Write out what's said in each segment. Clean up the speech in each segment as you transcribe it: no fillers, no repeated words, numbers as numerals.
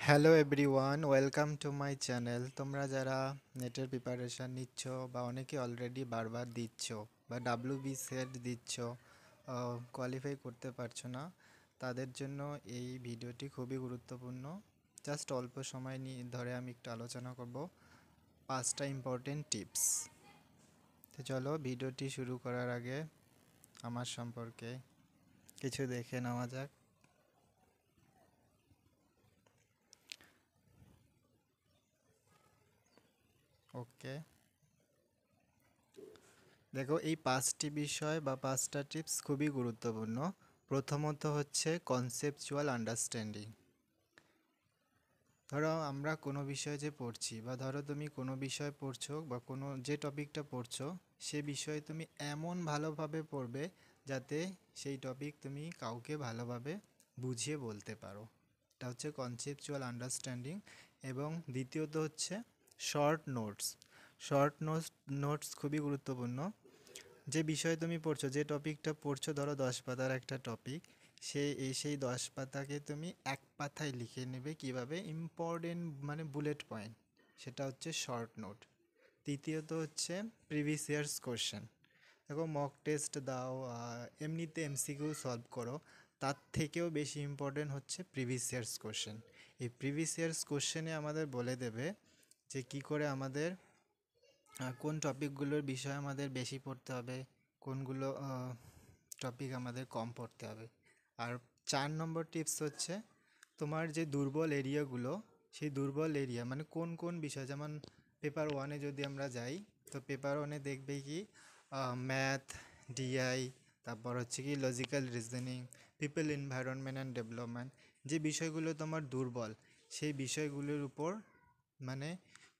Hello everyone, welcome to my channel. তোমরা যারা নেটের প্রিপারেশান নিচ্ছ বা অনেকে অলরেডি বারবার দিচ্ছ বা ডাব্লিউবি সেট দিচ্ছ, কোয়ালিফাই করতে পারছো না, তাদের জন্য এই ভিডিওটি খুবই গুরুত্বপূর্ণ। জাস্ট অল্প সময় নিয়ে ধরে আমি একটু আলোচনা করব 5টা ইম্পর্টেন্ট টিপস। তো চলো ভিডিওটি শুরু করার আগে আমার সম্পর্কে কিছু দেখে নেওয়া যাক। ওকে, দেখো এই 5টি বিষয় বা 5টা টিপস খুবই গুরুত্বপূর্ণ। প্রথমত হচ্ছে কনসেপচুয়াল আন্ডারস্ট্যান্ডিং। ধরো আমরা কোনো বিষয় যে পড়ছি বা ধরো তুমি কোনো বিষয় পড়ছো বা কোনো যে টপিকটা পড়ছো সে বিষয়ে তুমি এমন ভালোভাবে পড়বে যাতে সেই টপিক তুমি কাউকে ভালোভাবে বুঝিয়ে বলতে পারো। এটা হচ্ছে কনসেপচুয়াল আন্ডারস্ট্যান্ডিং। এবং দ্বিতীয়ত হচ্ছে short notes. Short notes notes খুবই গুরুত্বপূর্ণ। যে বিষয়ে তুমি পড়ছো, যে টপিকটা পড়ছো, ধরো 10 পাতার একটা টপিক, সেই 10 পাতাকে তুমি এক পাতায় লিখে নেবে কিভাবে, ইম্পর্টেন্ট মানে বুলেট পয়েন্ট। সেটা হচ্ছে শর্ট নোট। তৃতীয়ত হচ্ছে প্রিভিয়াস ইয়ার্স কোশ্চেন। দেখো মক টেস্ট দাও, এমনিতে এমসিকিউ সলভ করো, তার থেকেও বেশি ইম্পর্টেন্ট হচ্ছে প্রিভিয়াস ইয়ার্স কোশ্চেন। এই প্রিভিয়াস ইয়ার্স কোশ্চেনে আমাদের বলে দেবে যে কি করে আমাদের কোন টপিকগুলোর বিষয় আমাদের বেশি পড়তে হবে, কোনগুলো টপিক আমাদের কম পড়তে হবে। আর 4 নম্বর টিপস হচ্ছে তোমার যে দুর্বল এরিয়াগুলো, সেই দুর্বল এরিয়া মানে কোন কোন বিষয়, যেমন পেপার ওয়ানে যদি আমরা যাই, তো পেপার ওয়ানে দেখবে কি ম্যাথ, ডিআই, তারপর হচ্ছে কি logical reasoning, people, environment and development, যে বিষয়গুলো তোমার দুর্বল সেই বিষয়গুলোর উপর মানে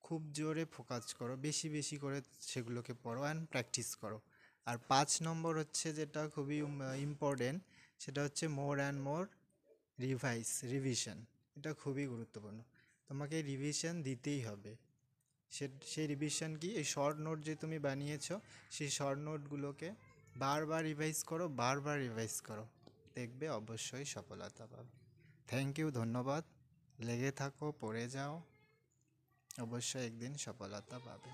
খুব জোরে ফোকাস করো, বেশি বেশি করে সেগুলোকে পড়ো অ্যান্ড প্র্যাকটিস করো। আর 5 নম্বর হচ্ছে যেটা খুবই ইম্পর্টেন্ট, সেটা হচ্ছে মোর অ্যান্ড মোর রিভিশন। এটা খুবই গুরুত্বপূর্ণ, তোমাকে রিভিশন দিতেই হবে। সেই রিভিশন কি, এই শর্ট নোট যে তুমি বানিয়েছো সেই শর্ট নোটগুলোকে বারবার রিভাইজ করো, বারবার রিভাইজ করো, দেখবে অবশ্যই সফলতা পাবে। থ্যাংক ইউ, ধন্যবাদ। লেগে থাকো, পড়ে যাও, অবশ্যই একদিন সফলতা পাবে।